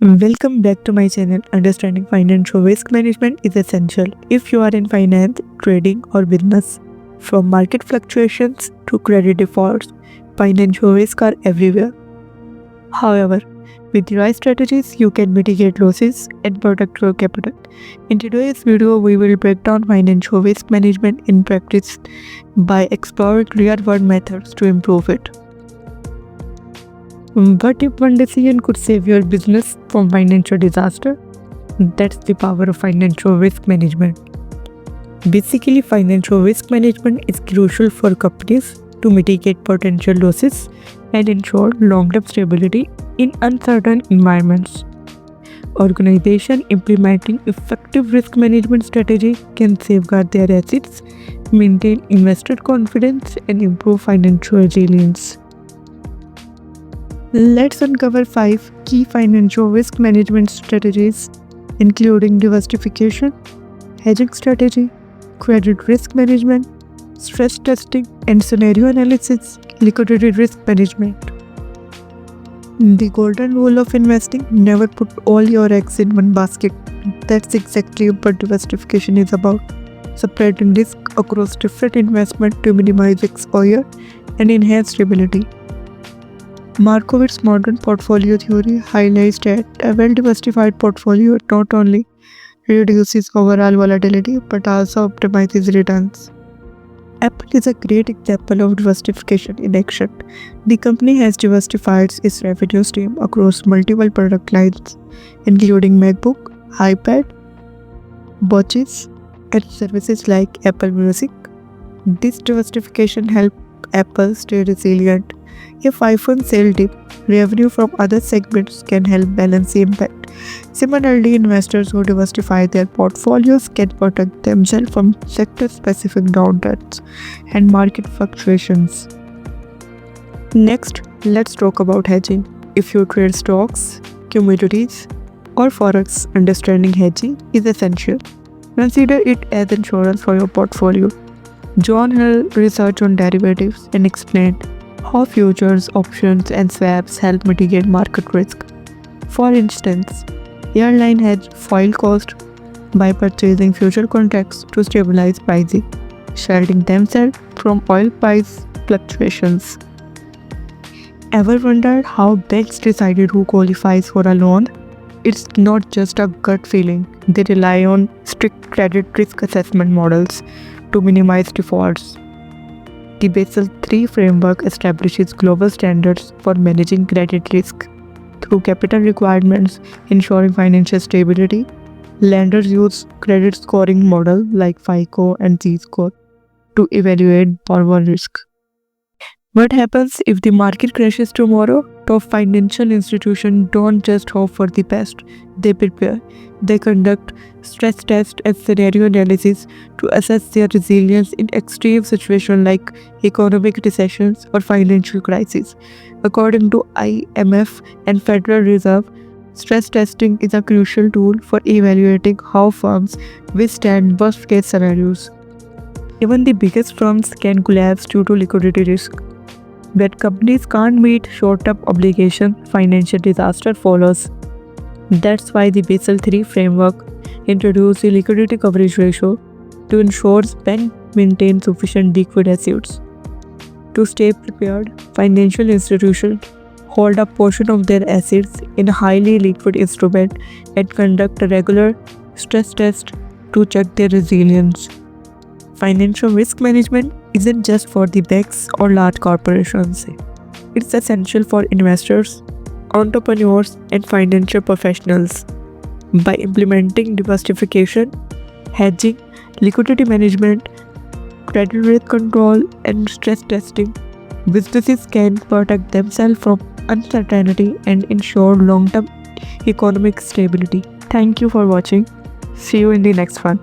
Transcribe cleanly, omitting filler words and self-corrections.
Welcome back to my channel. Understanding financial risk management is essential if you are in finance, trading, or business. From market fluctuations to credit defaults, financial risks are everywhere. However, with the right strategies, you can mitigate losses and protect your capital. In today's video, we will break down financial risk management in practice by exploring real-world methods to improve it. What if one decision could save your business from financial disaster? That's the power of financial risk management. Basically, financial risk management is crucial for companies to mitigate potential losses and ensure long-term stability in uncertain environments. Organizations implementing effective risk management strategy can safeguard their assets, maintain investor confidence, and improve financial resilience. Let's uncover 5 key financial risk management strategies, including diversification, hedging strategy, credit risk management, stress testing, and scenario analysis, liquidity risk management. The golden rule of investing: never put all your eggs in one basket. That's exactly what diversification is about. Spreading risk across different investments to minimize exposure and enhance stability. Markowitz's modern portfolio theory highlights that a well-diversified portfolio not only reduces overall volatility but also optimizes returns. Apple is a great example of diversification in action. The company has diversified its revenue stream across multiple product lines, including MacBook, iPad, watches, and services like Apple Music. This diversification helped Apple stay resilient. If iPhone sales dip, revenue from other segments can help balance the impact. Similarly, investors who diversify their portfolios can protect themselves from sector-specific downturns and market fluctuations. Next, let's talk about hedging. If you trade stocks, commodities, or forex, understanding hedging is essential. Consider it as insurance for your portfolio. John Hill researched on derivatives and explained how futures, options, and swaps help mitigate market risk. For instance, airline hedge fuel cost by purchasing future contracts to stabilize pricing, shielding themselves from oil price fluctuations. Ever wondered how banks decided who qualifies for a loan? It's not just a gut feeling. They rely on strict credit risk assessment models to minimize defaults. The Basel III framework establishes global standards for managing credit risk. Through capital requirements ensuring financial stability, lenders use credit scoring models like FICO and Z-score to evaluate borrower risk. What happens if the market crashes tomorrow? Top financial institutions don't just hope for the best, they prepare. They conduct stress tests and scenario analysis to assess their resilience in extreme situations like economic recessions or financial crises. According to IMF and Federal Reserve, stress testing is a crucial tool for evaluating how firms withstand worst-case scenarios. Even the biggest firms can collapse due to liquidity risk. When companies can't meet short-term obligations, financial disaster follows. That's why the Basel III framework introduced the liquidity coverage ratio to ensure banks maintain sufficient liquid assets. To stay prepared, financial institutions hold a portion of their assets in a highly liquid instrument and conduct a regular stress test to check their resilience. Financial risk management isn't just for the banks or large corporations. It's essential for investors, entrepreneurs, and financial professionals. By implementing diversification, hedging, liquidity management, credit risk control, and stress testing, businesses can protect themselves from uncertainty and ensure long-term economic stability. Thank you for watching. See you in the next one.